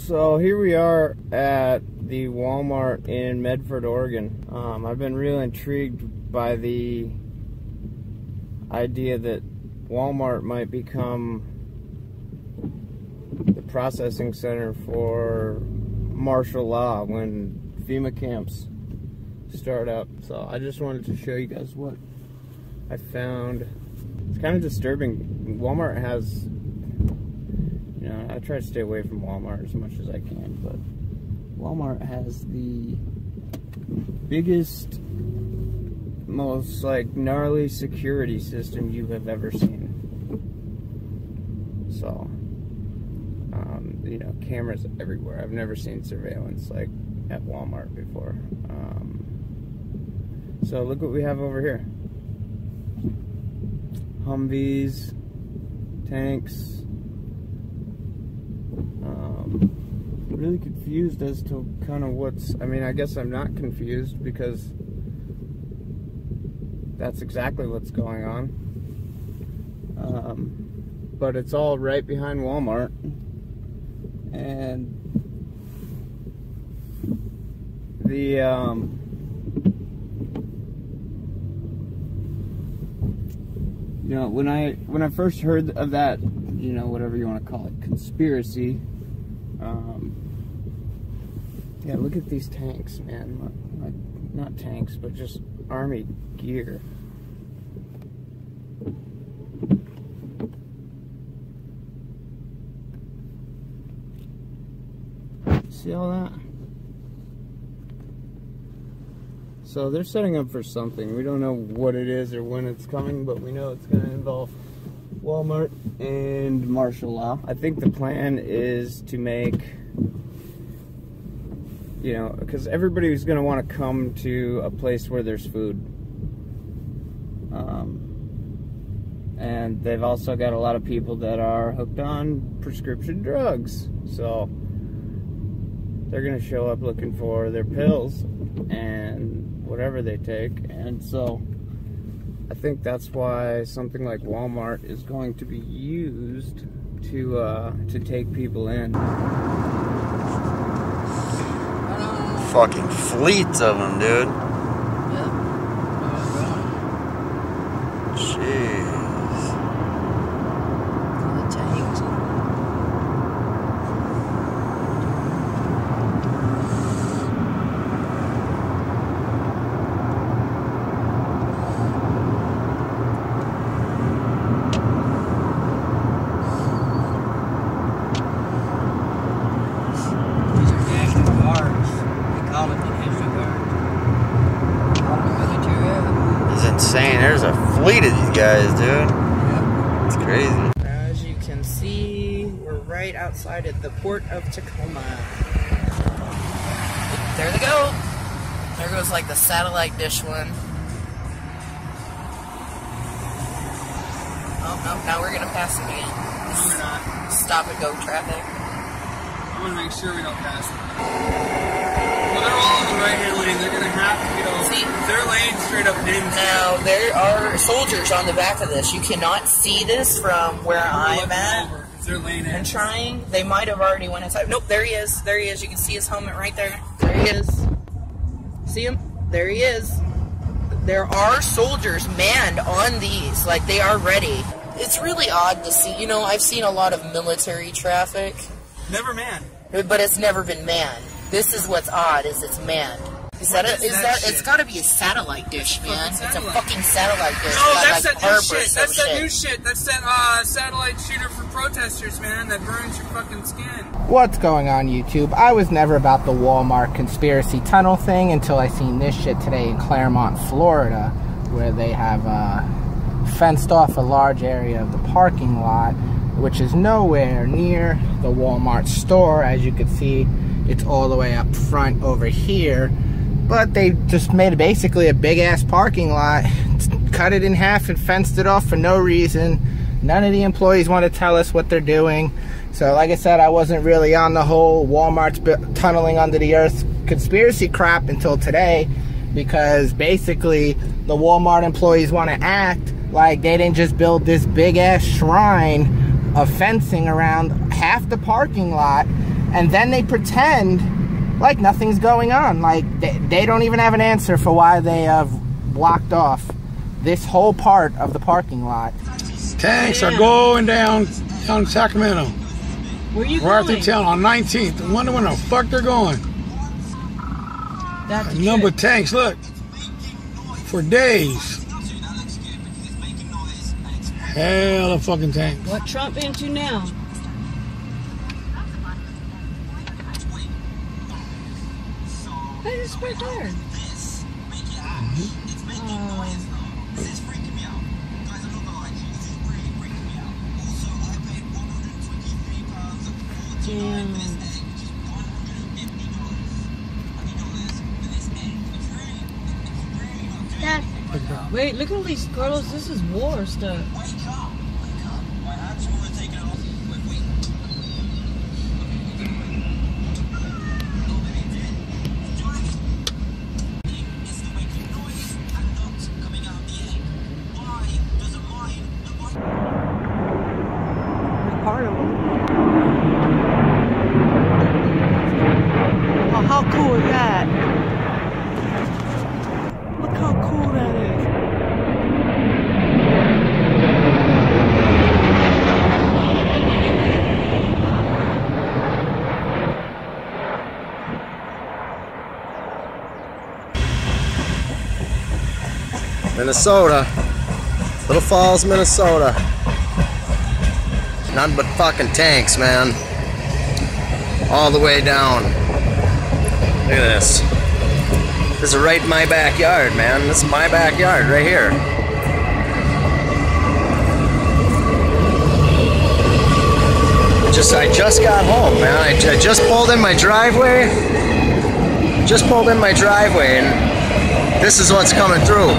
So here we are at the Walmart in Medford, Oregon. I've been really intrigued by the idea that Walmart might become the processing center for martial law when Fema camps start up. So I just wanted to show you guys what I found. It's kind of disturbing. Walmart has, you know, I try to stay away from Walmart as much as I can, but Walmart has the biggest, most like gnarly security system you have ever seen. So, you know, cameras everywhere. I've never seen surveillance like at Walmart before. So look what we have over here. Humvees, tanks. Really confused as to kind of what's, I mean, I guess I'm not confused because that's exactly what's going on. But it's all right behind Walmart. And the, you know, when I first heard of that, you know, whatever you want to call it, conspiracy, yeah, look at these tanks, man. Like, not tanks, but just army gear. See all that? So they're setting up for something. We don't know what it is or when it's coming, but we know it's going to involve Walmart and martial law. I think the plan is to make, you know, because everybody's going to want to come to a place where there's food. And they've also got a lot of people that are hooked on prescription drugs. So they're going to show up looking for their pills and whatever they take. And so I think that's why something like Walmart is going to be used to take people in. Fucking fleets of them, dude. Yep. Jeez. The tanks. Insane. There's a fleet of these guys, dude. Yeah. It's crazy. As you can see, we're right outside at the port of Tacoma. There they go. There goes like the satellite dish one. Oh, no, now we're gonna pass them again. No, we're not. Stop and go traffic. I want to make sure we don't pass them. Well, they're all in the right-hand lane. They're going to have to get over. See, their lane straight up in. Now, there are soldiers on the back of this. You cannot see this from where I'm at. Their lane And trying. They might have already went inside. Nope, there he is. There he is. You can see his helmet right there. There he is. See him? There he is. There are soldiers manned on these. Like, they are ready. It's really odd to see. You know, I've seen a lot of military traffic. Never manned. But it's never been manned. This is what's odd, is it's manned. Is that it's gotta be a satellite dish, man. It's a fucking satellite dish. No, that's that new shit. That's that new shit. That's that satellite shooter for protesters, man, that burns your fucking skin. What's going on, YouTube? I was never about the Walmart conspiracy tunnel thing until I seen this shit today in Claremont, Florida, where they have fenced off a large area of the parking lot, which is nowhere near the Walmart store. As you can see, it's all the way up front over here. But they just made basically a big-ass parking lot, cut it in half and fenced it off for no reason. None of the employees want to tell us what they're doing. So like I said, I wasn't really on the whole Walmart's tunneling under the earth conspiracy crap until today, because basically the Walmart employees want to act like they didn't just build this big-ass shrine of fencing around half the parking lot and then they pretend like nothing's going on. Like they don't even have an answer for why they have blocked off this whole part of the parking lot. Tanks are going down Sacramento. Where you Right going? through town on 19th. I wonder where the fuck they're going. That's A number of tanks, look. For days. Hell of fucking tanks. What Trump into now? Hey, it's right there. Damn. Wait, look at all these, Carlos. This is war stuff. Part of them. Oh, how cool is that? Look how cool that is. Minnesota. Little Falls, Minnesota. None but fucking tanks, man. All the way down. Look at this. This is right in my backyard, man. This is my backyard right here. I just got home, man. I just pulled in my driveway. Just pulled in my driveway, and this is what's coming through.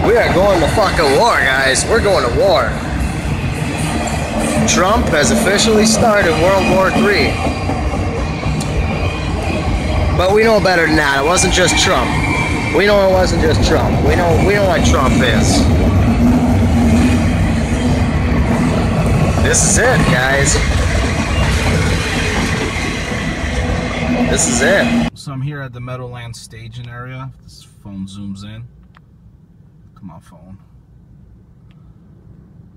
We are going to fucking war, guys. We're going to war. Trump has officially started World War III. But we know better than that. It wasn't just Trump. We know it wasn't just Trump. We know what Trump is. This is it, guys. This is it. So I'm here at the Meadowlands staging area. This phone zooms in. Come on, phone.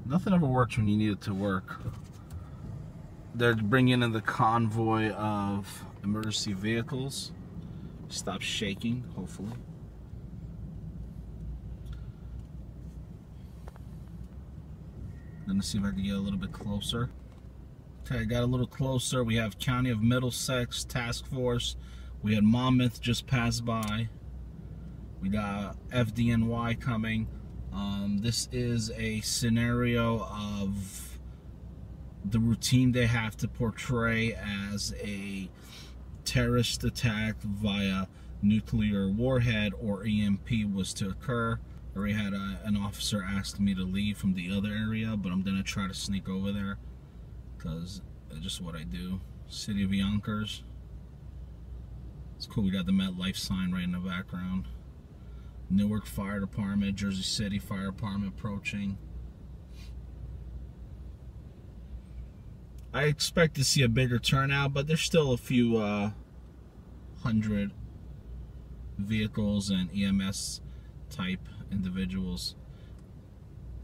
Nothing ever works when you need it to work. They're bringing in the convoy of emergency vehicles. Stop shaking, hopefully. Gonna see if I can get a little bit closer. Okay, I got a little closer. We have County of Middlesex Task Force. We had Monmouth just pass by. We got FDNY coming. This is a scenario of the routine they have to portray as a terrorist attack via nuclear warhead or EMP was to occur. I already had an officer ask me to leave from the other area, but I'm gonna try to sneak over there because it's just what I do. City of Yonkers. It's cool, we got the MetLife sign right in the background. Newark Fire Department, Jersey City Fire Department approaching. I expect to see a bigger turnout, but there's still a few hundred vehicles and EMS type individuals.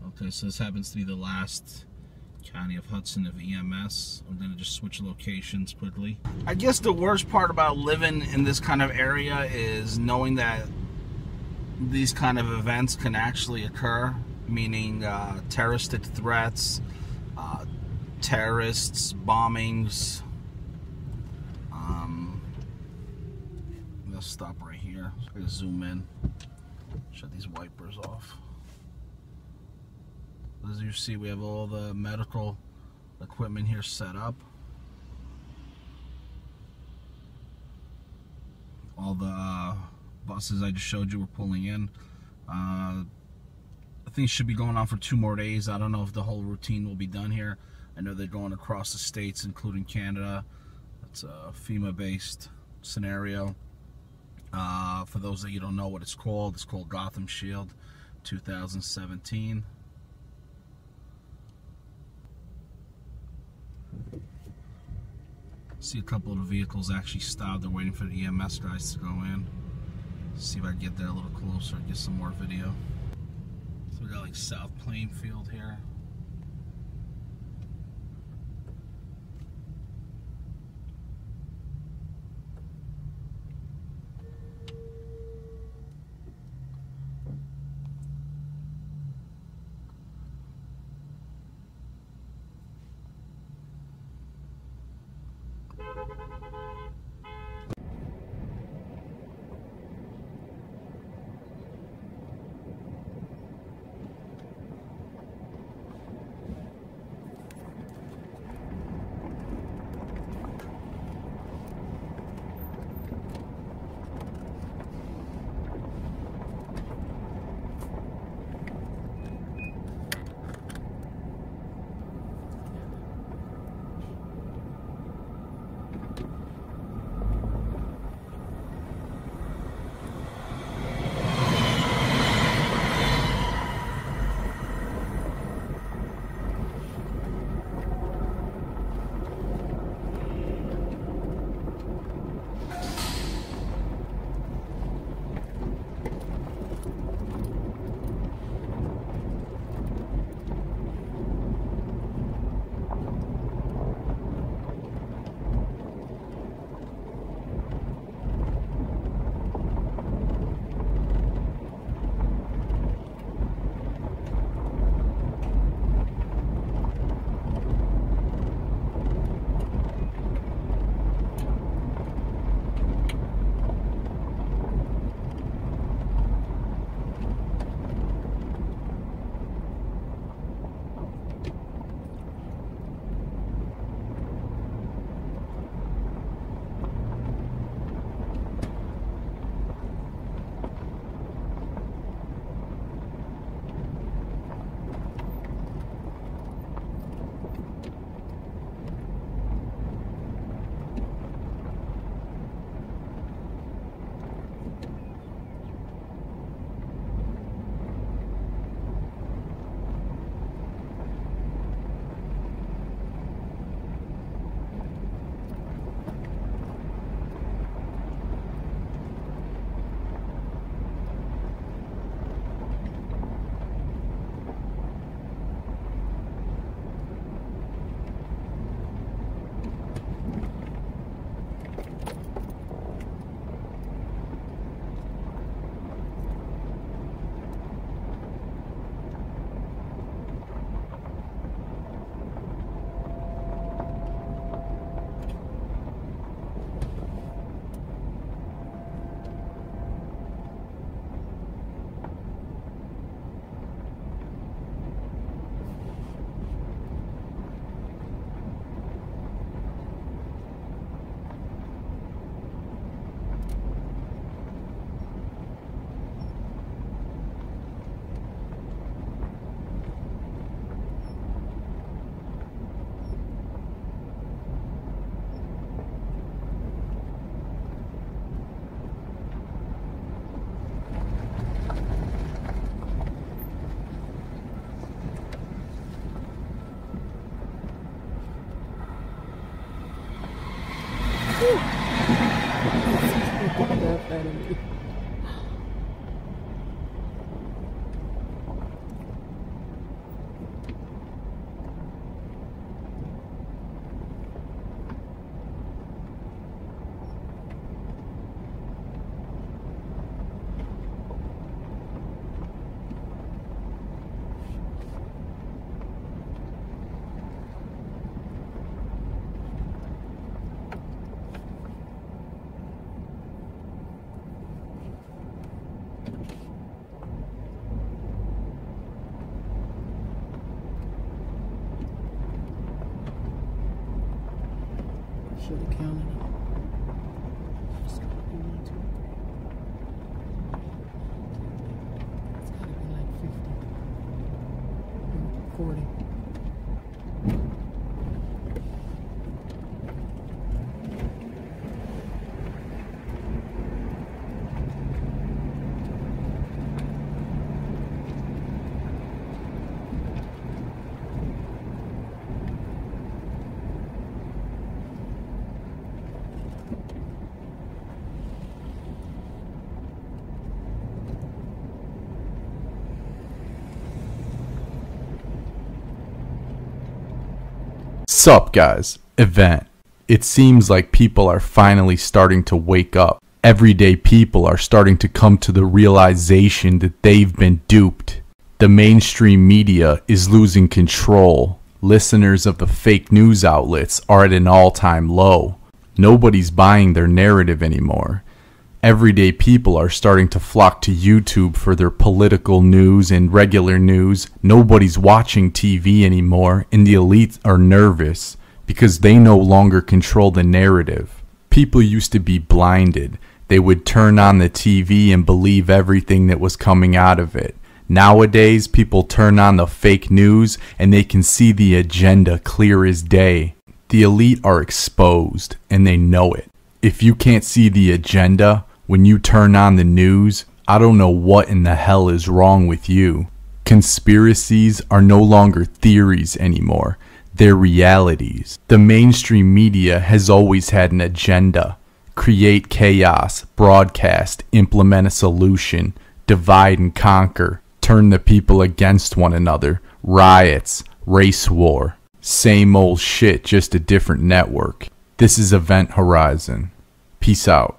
Okay, so this happens to be the last County of Hudson of EMS. I'm gonna just switch locations quickly. I guess the worst part about living in this kind of area is knowing that these kind of events can actually occur, meaning terroristic threats, terrorists, bombings. Let's stop right here. I'm gonna zoom in. Shut these wipers off. As you see, we have all the medical equipment here set up. All the buses I just showed you were pulling in. I think it should be going on for 2 more days. I don't know if the whole routine will be done here. I know they're going across the states, including Canada. It's a FEMA-based scenario. For those that you don't know what it's called Gotham Shield 2017. See a couple of the vehicles actually stopped. They're waiting for the EMS guys to go in. See if I can get there a little closer, get some more video. So we got like South Plainfield here. Should have counted it. Just gotta be 1, 2, 3. It's gotta be like 50 or 40. Sup guys, event. It seems like people are finally starting to wake up. Everyday people are starting to come to the realization that they've been duped. The mainstream media is losing control. Listeners of the fake news outlets are at an all-time low. Nobody's buying their narrative anymore. Everyday people are starting to flock to YouTube for their political news and regular news. Nobody's watching TV anymore, and the elites are nervous because they no longer control the narrative. People used to be blinded. They would turn on the TV and believe everything that was coming out of it. Nowadays, people turn on the fake news and they can see the agenda clear as day. The elite are exposed, and they know it. If you can't see the agenda when you turn on the news, I don't know what in the hell is wrong with you. Conspiracies are no longer theories anymore. They're realities. The mainstream media has always had an agenda. Create chaos, broadcast, implement a solution, divide and conquer, turn the people against one another, riots, race war. Same old shit, just a different network. This is Event Horizon. Peace out.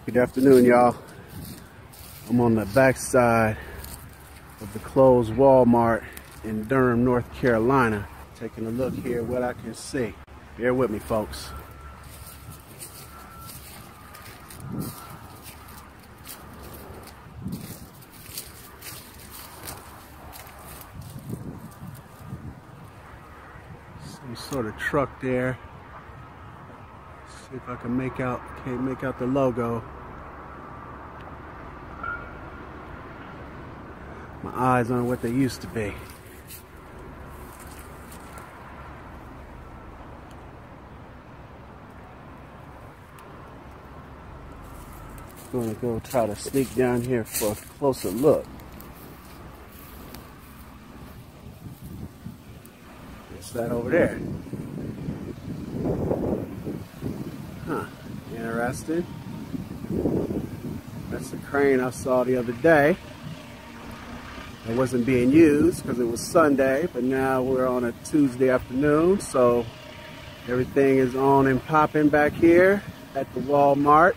Good afternoon, y'all. I'm on the backside of the closed Walmart in Durham, North Carolina. Taking a look here what I can see. Bear with me, folks. Some sort of truck there. See if I can can't make out the logo. My eyes on what they used to be. Gonna go try to sneak down here for a closer look. What's that over there? Huh, interesting. That's the crane I saw the other day. It wasn't being used because it was Sunday, but now we're on a Tuesday afternoon, so everything is on and popping back here at the Walmart,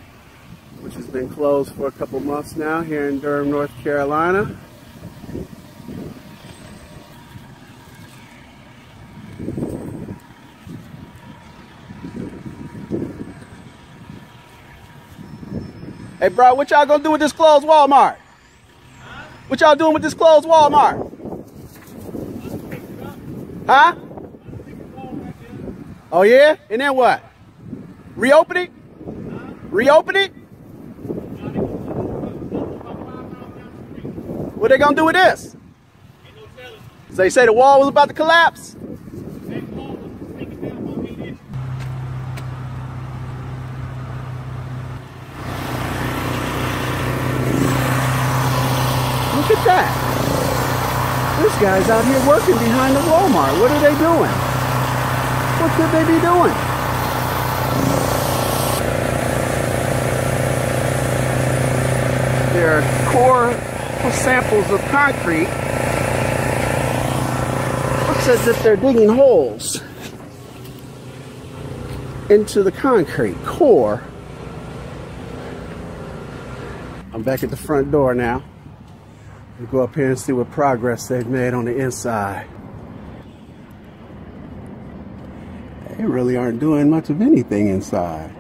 which has been closed for a couple months now here in Durham, North Carolina. Hey, bro, what y'all gonna do with this closed Walmart? What y'all doing with this closed Walmart? Huh? Oh, yeah? And then what? Reopen it? Reopen it? What they gonna do with this? So they say the wall was about to collapse? Look at that. This guy's out here working behind the Walmart. What are they doing? What could they be doing? There are core samples of concrete. Looks as if they're digging holes into the concrete core. I'm back at the front door now. We'll go up here and see what progress they've made on the inside. They really aren't doing much of anything inside.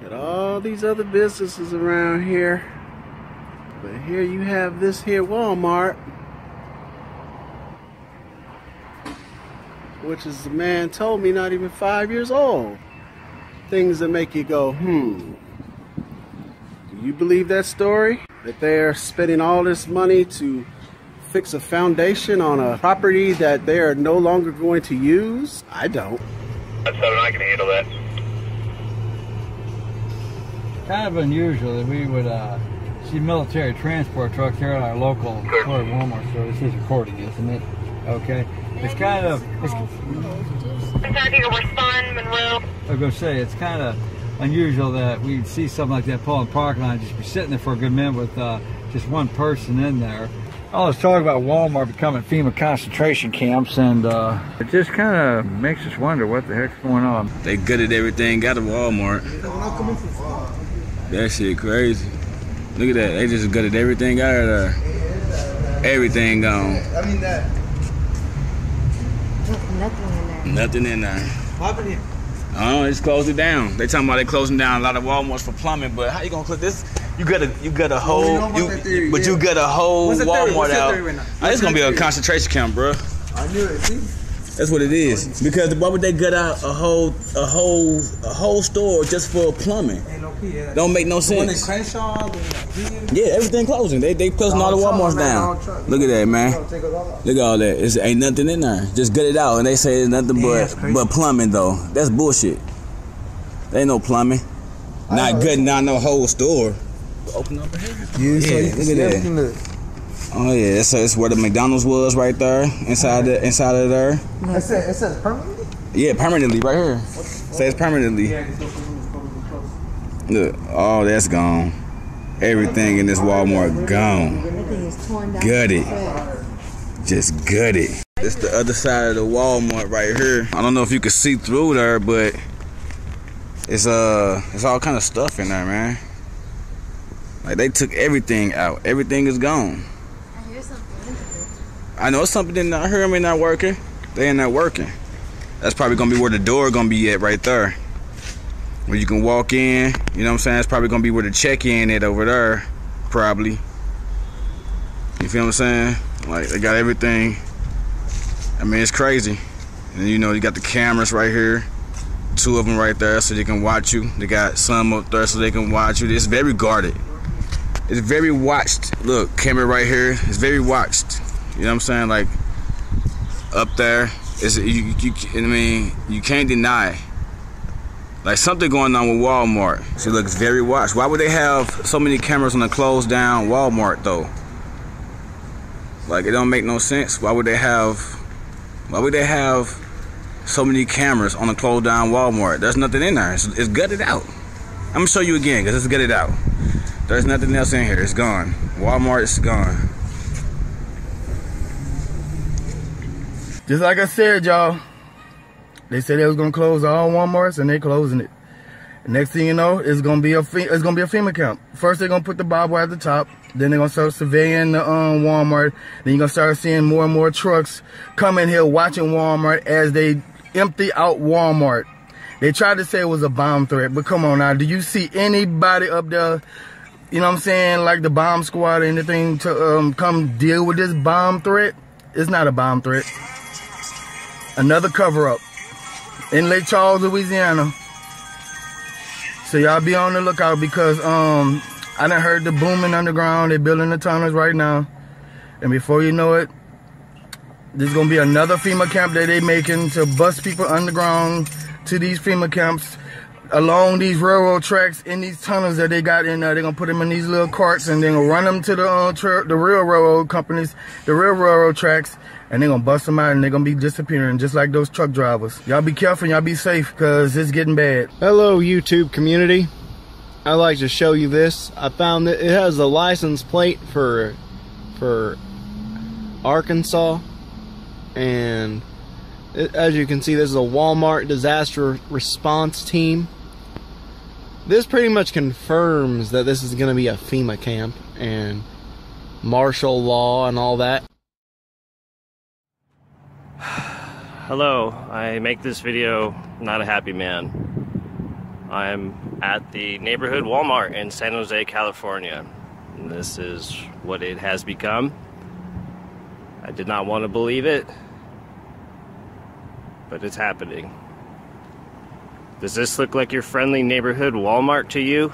Got all these other businesses around here. But here you have this here Walmart, which is, the man told me, not even 5 years old. Things that make you go, Do you believe that story? That they're spending all this money to fix a foundation on a property that they are no longer going to use? I don't. That's 7, I can handle that. Kind of unusual that we would see military transport trucks here at our local Walmart store. This is recording, isn't it? Okay. It's kind of... I'm trying to respond, Monroe. I was going to say, it's kind of unusual that we see something like that pull in the parking lot and just be sitting there for a good minute with just one person in there. All this talk about Walmart becoming FEMA concentration camps, and it just kind of makes us wonder what the heck's going on. They gutted everything out of Walmart. That shit crazy. Look at that. They just gutted everything out of there. Everything gone. I mean that. Nothing in there. Nothing in there. Oh, it's closed it down. They talking about they closing down a lot of Walmarts for plumbing, but how you gonna put this? You got a whole, you got a whole Walmart out. It's gonna be a concentration camp, bro. I knew it. See? That's what it is. Because why would they gut out a whole store just for plumbing? Don't make no sense. Yeah, everything closing. They closing all the Walmarts down. Look at that, man. Look at all that. Ain't nothing in there. Just gut it out, and they say it's nothing but plumbing though. That's bullshit. There ain't no plumbing. Not gutting out no whole store. Open up here. Yeah, look at that. Oh yeah, it's where the McDonald's was right there, inside of there. It says permanently? Yeah, permanently right here. Says permanently. Look, all that's gone. Everything in this Walmart gone. Everything is torn down. Gutted. Just gutted. It's the other side of the Walmart right here. I don't know if you can see through there, but it's all kind of stuff in there, man. Like they took everything out. Everything is gone. I hear something. I know something in there. I hear them in there working. They in there working. That's probably gonna be where the door gonna be at right there. Where you can walk in. You know what I'm saying? That's probably gonna be where the check-in at over there. Probably. You feel what I'm saying? Like they got everything. I mean, it's crazy. And you know, you got the cameras right here. 2 of them right there so they can watch you. They got some up there so they can watch you. It's very guarded. It's very watched. Look, camera right here. It's very watched. You know what I'm saying? Like up there, I mean, you can't deny. Like something going on with Walmart. See, look, it's very watched. Why would they have so many cameras on a closed down Walmart though? Like it don't make no sense. Why would they have so many cameras on a closed down Walmart? There's nothing in there. It's gutted out. I'm gonna show you again because it's gutted out. There's nothing else in here. It's gone. Walmart is gone. Just like I said, y'all, they said they was gonna close all Walmarts, and they closing it. Next thing you know, it's gonna be a FEMA camp. First, they're gonna put the barbed wire at the top. Then they're gonna start surveying the Walmart. Then you're gonna start seeing more and more trucks coming here watching Walmart as they empty out Walmart. They tried to say it was a bomb threat, but come on now, do you see anybody up there? You know what I'm saying, like the bomb squad or anything to come deal with this bomb threat? It's not a bomb threat. Another cover-up in Lake Charles, Louisiana. So y'all be on the lookout because I done heard the booming underground. They're building the tunnels right now. And before you know it, there's going to be another FEMA camp that they making to bust people underground to these FEMA camps along these railroad tracks in these tunnels that they got in there. They're going to put them in these little carts and they're going to run them to the real railroad companies, the real railroad tracks, and they're going to bust them out and they're going to be disappearing just like those truck drivers. Y'all be careful, y'all be safe because it's getting bad. Hello, YouTube community. I'd like to show you this. I found that it has a license plate for Arkansas, and as you can see, this is a Walmart disaster response team. This pretty much confirms that this is going to be a FEMA camp and martial law and all that. Hello, I make this video not a happy man. I'm at the neighborhood Walmart in San Jose, California. And this is what it has become. I did not want to believe it, but it's happening. Does this look like your friendly neighborhood Walmart to you?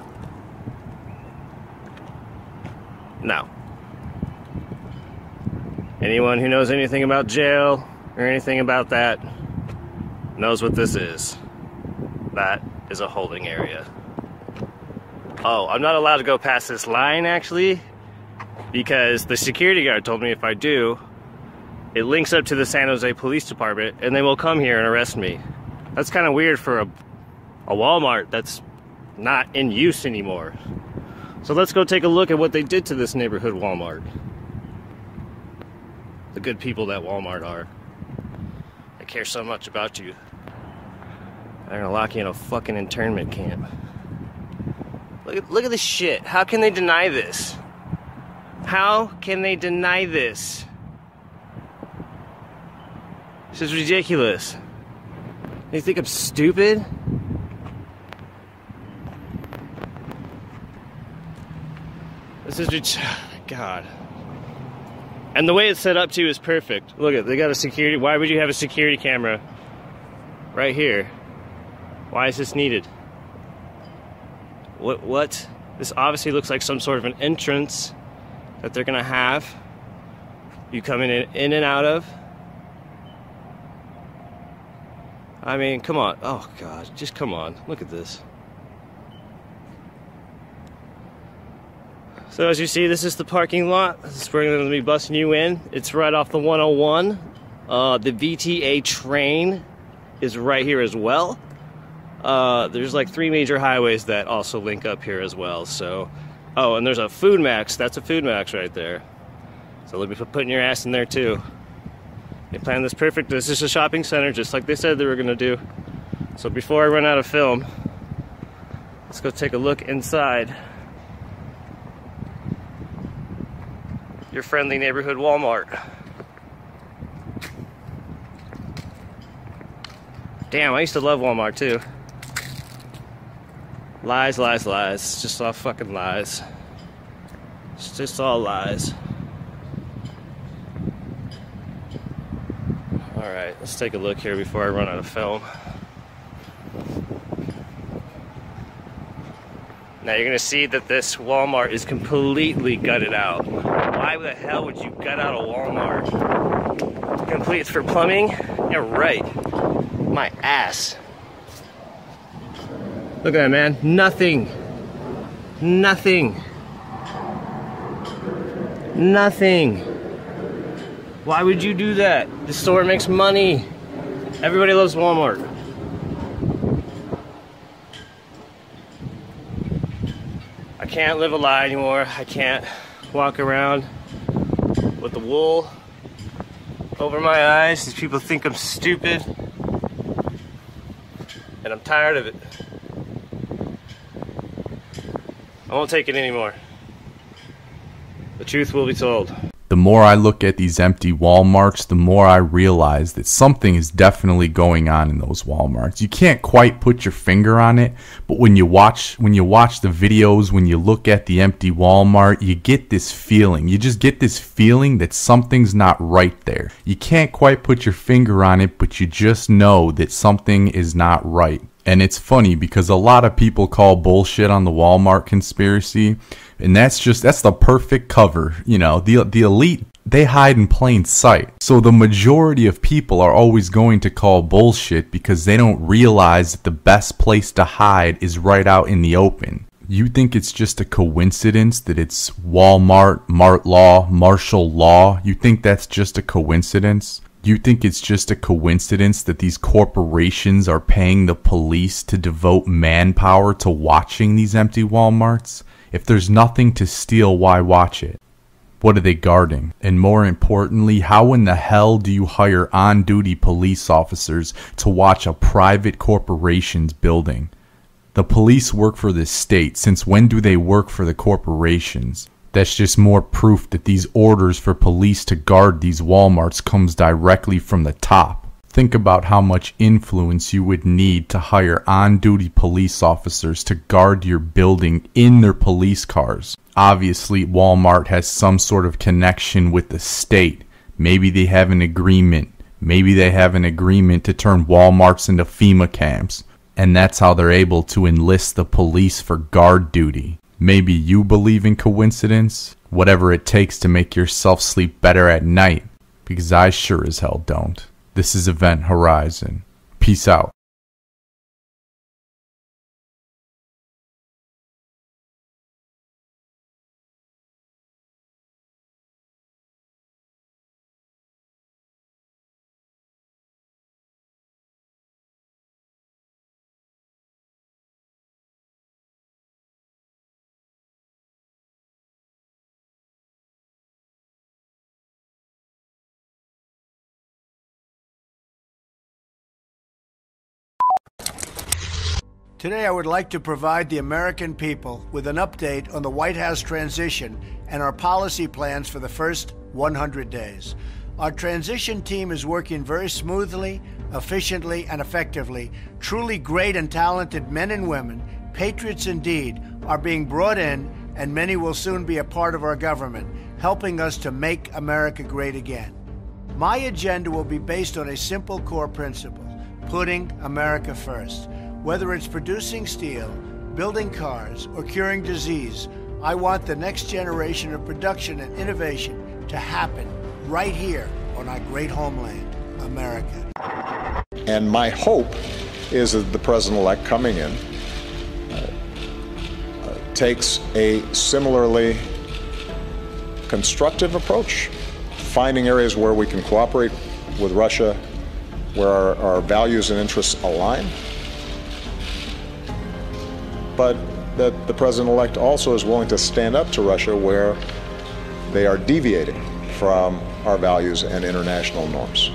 No. Anyone who knows anything about jail or anything about that knows what this is. That is a holding area. Oh, I'm not allowed to go past this line actually, because the security guard told me if I do, it links up to the San Jose Police Department and they will come here and arrest me. That's kind of weird for a Walmart that's not in use anymore. So let's go take a look at what they did to this neighborhood Walmart. The good people that Walmart are. They care so much about you. They're gonna lock you in a fucking internment camp. Look at this shit. How can they deny this? How can they deny this? This is ridiculous. You think I'm stupid? This is God. And the way it's set up too is perfect. Look at, they got a security. Why would you have a security camera right here? Why is this needed? What? This obviously looks like some sort of an entrance that they're gonna have you coming in and out of. I mean, come on. Oh God, just come on. Look at this. So as you see, this is the parking lot. This is where we're going to be busting you in. It's right off the 101. The VTA train is right here as well. There's like 3 major highways that also link up here as well. So, oh, and there's a Food Max. That's a Food Max right there. So they'll be putting your ass in there too. They planned this perfect. This is a shopping center, just like they said they were going to do. So before I run out of film, let's go take a look inside your friendly neighborhood Walmart. Damn, I used to love Walmart too. Lies, lies, lies. It's just all fucking lies. It's just all lies. Alright, let's take a look here before I run out of film. Now you're going to see that this Walmart is completely gutted out. Why the hell would you gut out a Walmart? Complete for plumbing? Yeah, right. My ass. Look at that, man. Nothing. Nothing. Nothing. Why would you do that? The store makes money. Everybody loves Walmart. I can't live a lie anymore. I can't walk around with the wool over my eyes. These people think I'm stupid. And I'm tired of it. I won't take it anymore. The truth will be told. The more I look at these empty Walmarts, the more I realize that something is definitely going on in those Walmarts. You can't quite put your finger on it, but when you watch the videos, when you look at the empty Walmart, you get this feeling. You just get this feeling that something's not right there. You can't quite put your finger on it, but you just know that something is not right. And it's funny because a lot of people call bullshit on the Walmart conspiracy, and that's the perfect cover. You know, the elite, they hide in plain sight. So the majority of people are always going to call bullshit because they don't realize that the best place to hide is right out in the open. You think it's just a coincidence that it's Walmart, Mart Law, martial law? You think that's just a coincidence? You think it's just a coincidence that these corporations are paying the police to devote manpower to watching these empty Walmarts? If there's nothing to steal, why watch it? What are they guarding? And more importantly, how in the hell do you hire on-duty police officers to watch a private corporation's building? The police work for the state. Since when do they work for the corporations? That's just more proof that these orders for police to guard these Walmarts comes directly from the top. Think about how much influence you would need to hire on-duty police officers to guard your building in their police cars. Obviously, Walmart has some sort of connection with the state. Maybe they have an agreement. Maybe they have an agreement to turn Walmarts into FEMA camps. And that's how they're able to enlist the police for guard duty. Maybe you believe in coincidence, whatever it takes to make yourself sleep better at night. because I sure as hell don't. This is Event Horizon. Peace out. Today I would like to provide the American people with an update on the White House transition and our policy plans for the first 100 days. Our transition team is working very smoothly, efficiently, and effectively. Truly great and talented men and women, patriots indeed, are being brought in, and many will soon be a part of our government, helping us to make America great again. My agenda will be based on a simple core principle: putting America first. Whether it's producing steel, building cars, or curing disease, I want the next generation of production and innovation to happen right here on our great homeland, America. And my hope is that the president-elect coming in takes a similarly constructive approach, finding areas where we can cooperate with Russia, where our values and interests align, but that the president-elect also is willing to stand up to Russia where they are deviating from our values and international norms.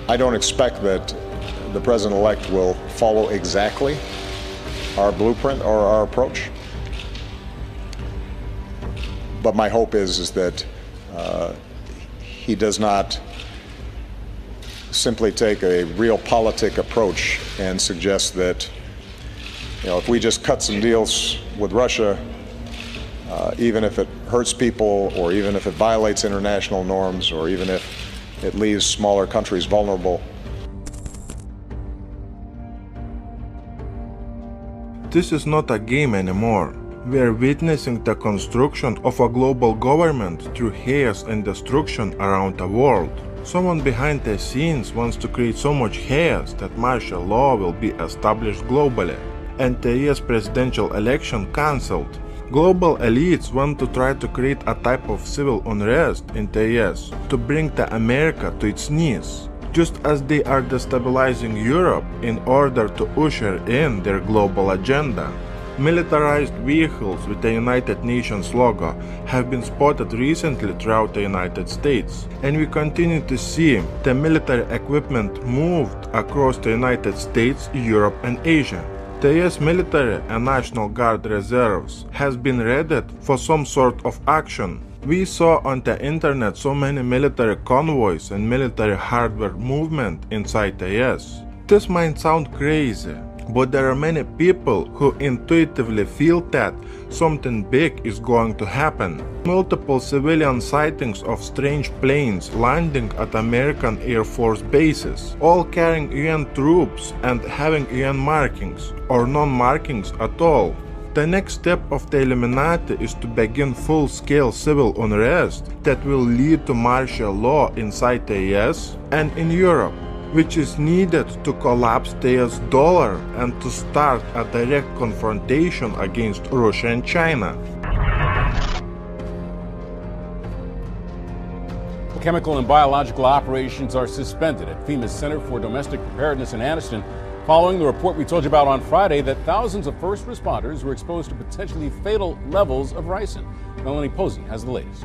I don't expect that the president-elect will follow exactly our blueprint or our approach, but my hope is that he does not simply take a realpolitik approach and suggest that, if we just cut some deals with Russia, even if it hurts people, or even if it violates international norms, or even if it leaves smaller countries vulnerable. This is not a game anymore. We are witnessing the construction of a global government through chaos and destruction around the world. Someone behind the scenes wants to create so much chaos that martial law will be established globally, and the US presidential election cancelled. Global elites want to try to create a type of civil unrest in the US to bring the America to its knees, just as they are destabilizing Europe in order to usher in their global agenda. Militarized vehicles with the United Nations logo have been spotted recently throughout the United States, and we continue to see the military equipment moved across the United States, Europe, and Asia. The US military and National Guard reserves has been readied for some sort of action. We saw on the internet so many military convoys and military hardware movement inside the US. This might sound crazy, but there are many people who intuitively feel that something big is going to happen. Multiple civilian sightings of strange planes landing at American Air Force bases, all carrying UN troops and having UN markings, or non-markings at all. The next step of the Illuminati is to begin full-scale civil unrest that will lead to martial law inside the US and in Europe, which is needed to collapse the US dollar and to start a direct confrontation against Russia and China. Chemical and biological operations are suspended at FEMA's Center for Domestic Preparedness in Anniston, following the report we told you about on Friday that thousands of first responders were exposed to potentially fatal levels of ricin. Melanie Posey has the latest.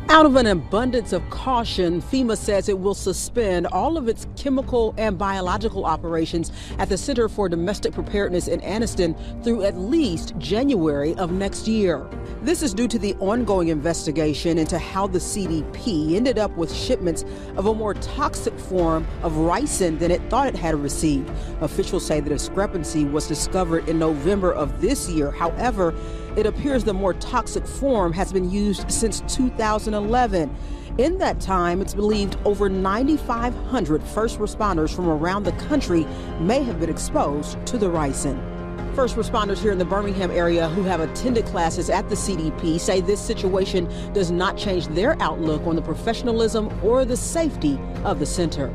Out of an abundance of caution, FEMA says it will suspend all of its chemical and biological operations at the Center for Domestic Preparedness in Anniston through at least January of next year. This is due to the ongoing investigation into how the CDP ended up with shipments of a more toxic form of ricin than it thought it had received. Officials say the discrepancy was discovered in November of this year. However, it appears the more toxic form has been used since 2011. In that time, it's believed over 9,500 first responders from around the country may have been exposed to the ricin. First responders here in the Birmingham area who have attended classes at the CDP say this situation does not change their outlook on the professionalism or the safety of the center.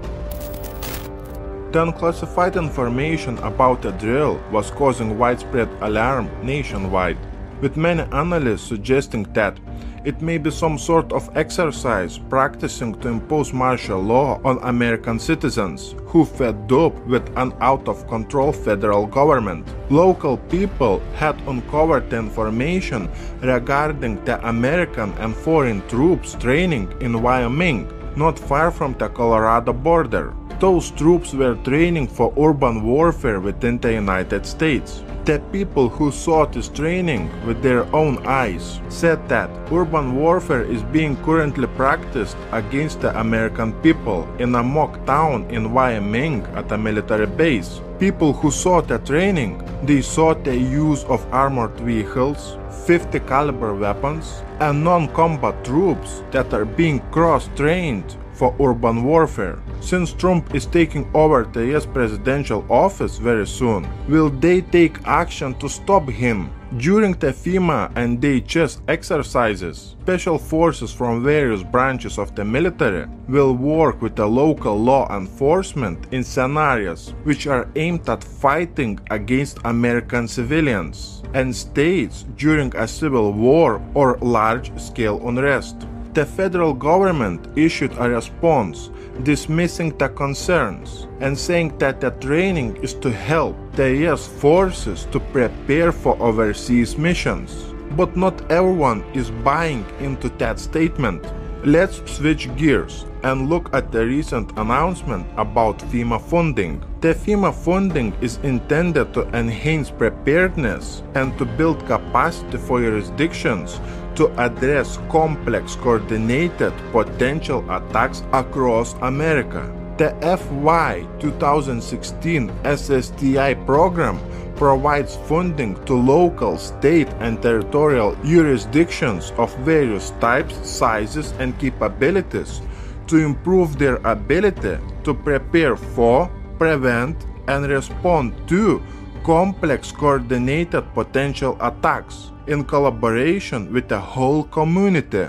The unclassified information about the drill was causing widespread alarm nationwide, with many analysts suggesting that it may be some sort of exercise practicing to impose martial law on American citizens who fed dope with an out-of-control federal government. Local people had uncovered the information regarding the American and foreign troops training in Wyoming, not far from the Colorado border. Those troops were training for urban warfare within the United States. The people who saw this training with their own eyes said that urban warfare is being currently practiced against the American people in a mock town in Wyoming at a military base. People who saw the training, they saw the use of armored vehicles, 50 caliber weapons, and non-combat troops that are being cross-trained for urban warfare. Since Trump is taking over the US presidential office very soon, will they take action to stop him? During the Fema and DHS exercises, special forces from various branches of the military will work with the local law enforcement in scenarios which are aimed at fighting against American civilians and states during a civil war or large-scale unrest. The federal government issued a response dismissing the concerns and saying that the training is to help the US forces to prepare for overseas missions. But not everyone is buying into that statement. Let's switch gears and look at the recent announcement about FEMA funding. The FEMA funding is intended to enhance preparedness and to build capacity for jurisdictions to address complex coordinated potential attacks across America. The FY 2016 SSTI program provides funding to local, state, and territorial jurisdictions of various types, sizes, and capabilities to improve their ability to prepare for, prevent, and respond to complex coordinated potential attacks in collaboration with the whole community.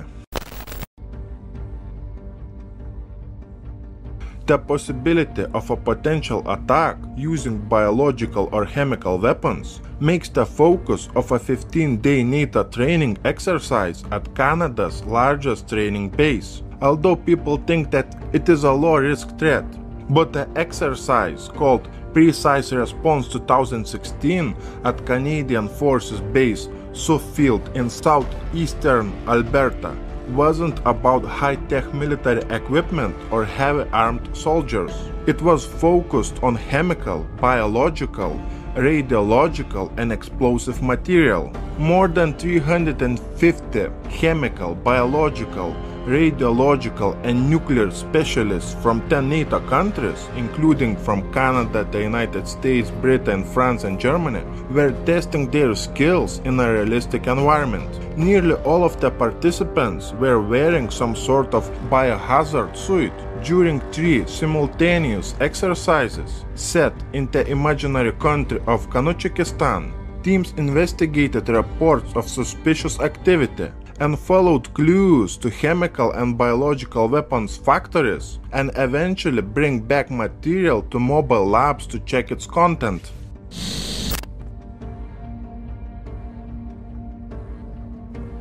The possibility of a potential attack using biological or chemical weapons makes the focus of a 15-day NATO training exercise at Canada's largest training base, although people think that it is a low-risk threat. But the exercise, called Precise Response 2016 at Canadian Forces Base Suffield in southeastern Alberta, wasn't about high-tech military equipment or heavy armed soldiers. It was focused on chemical, biological, radiological, and explosive material. More than 350 chemical, biological, radiological, and nuclear specialists from 10 NATO countries, including from Canada, the United States, Britain, France, and Germany, were testing their skills in a realistic environment. Nearly all of the participants were wearing some sort of biohazard suit during 3 simultaneous exercises set in the imaginary country of Kazakhstan. Teams investigated reports of suspicious activity and followed clues to chemical and biological weapons factories and eventually bring back material to mobile labs to check its content.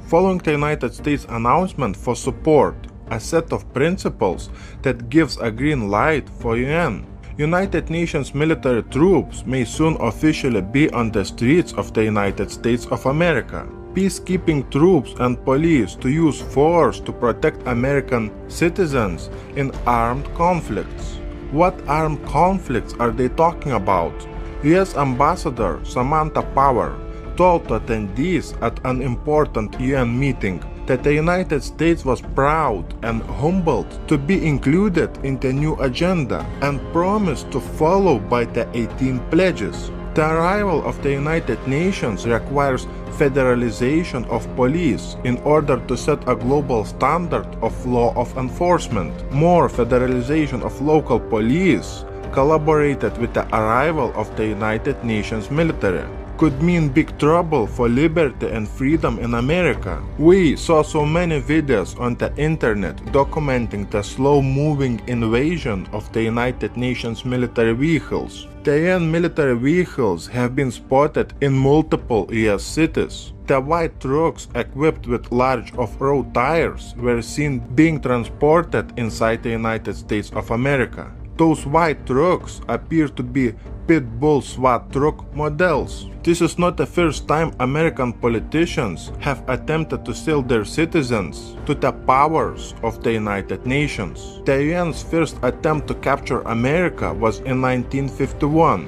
Following the United States announcement for support, a set of principles that gives a green light for UN, United Nations military troops may soon officially be on the streets of the United States of America. Peacekeeping troops and police to use force to protect American citizens in armed conflicts. What armed conflicts are they talking about? US Ambassador Samantha Power told attendees at an important UN meeting that the United States was proud and humbled to be included in the new agenda and promised to follow by the 18 pledges. The arrival of the United Nations requires federalization of police in order to set a global standard of law of enforcement. More federalization of local police collaborated with the arrival of the United Nations military. could mean big trouble for liberty and freedom in America. We saw so many videos on the internet documenting the slow-moving invasion of the United Nations military vehicles. The UN military vehicles have been spotted in multiple US cities. The white trucks equipped with large off-road tires were seen being transported inside the United States of America. Those white trucks appear to be pit bull SWAT truck models. This is not the first time American politicians have attempted to sell their citizens to the powers of the United Nations. The UN's first attempt to capture America was in 1951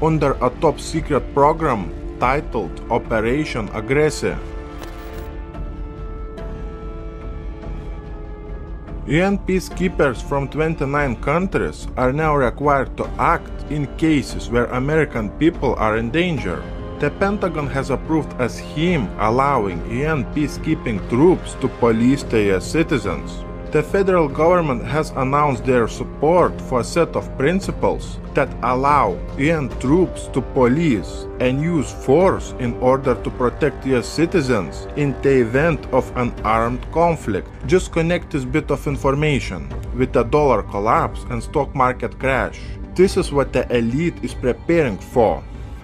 under a top-secret program titled Operation Aggressor. UN peacekeepers from 29 countries are now required to act in cases where American people are in danger. The Pentagon has approved a scheme allowing UN peacekeeping troops to police the US citizens. The federal government has announced their support for a set of principles that allow UN troops to police and use force in order to protect US citizens in the event of an armed conflict. Just connect this bit of information with the dollar collapse and stock market crash. This is what the elite is preparing for.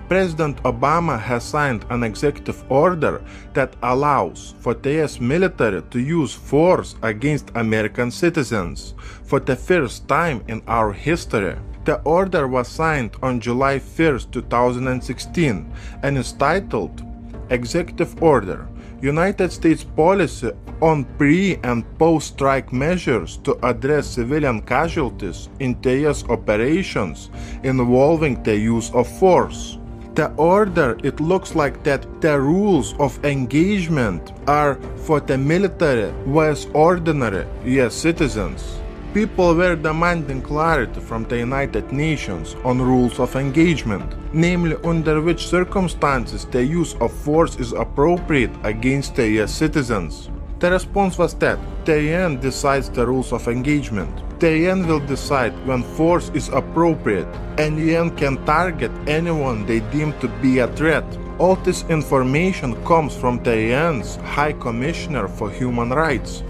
President Obama has signed an executive order that allows for the US military to use force against American citizens for the first time in our history. The order was signed on July 1st, 2016 and is titled Executive Order: United States Policy on Pre- and Post-Strike Measures to Address Civilian Casualties in US operations involving the use of force. The order, it looks like that the rules of engagement are for the military versus ordinary US citizens. People were demanding clarity from the United Nations on rules of engagement, namely under which circumstances the use of force is appropriate against the US citizens. The response was that the UN decides the rules of engagement. The UN will decide when force is appropriate, and the UN can target anyone they deem to be a threat. All this information comes from the UN's High Commissioner for Human Rights.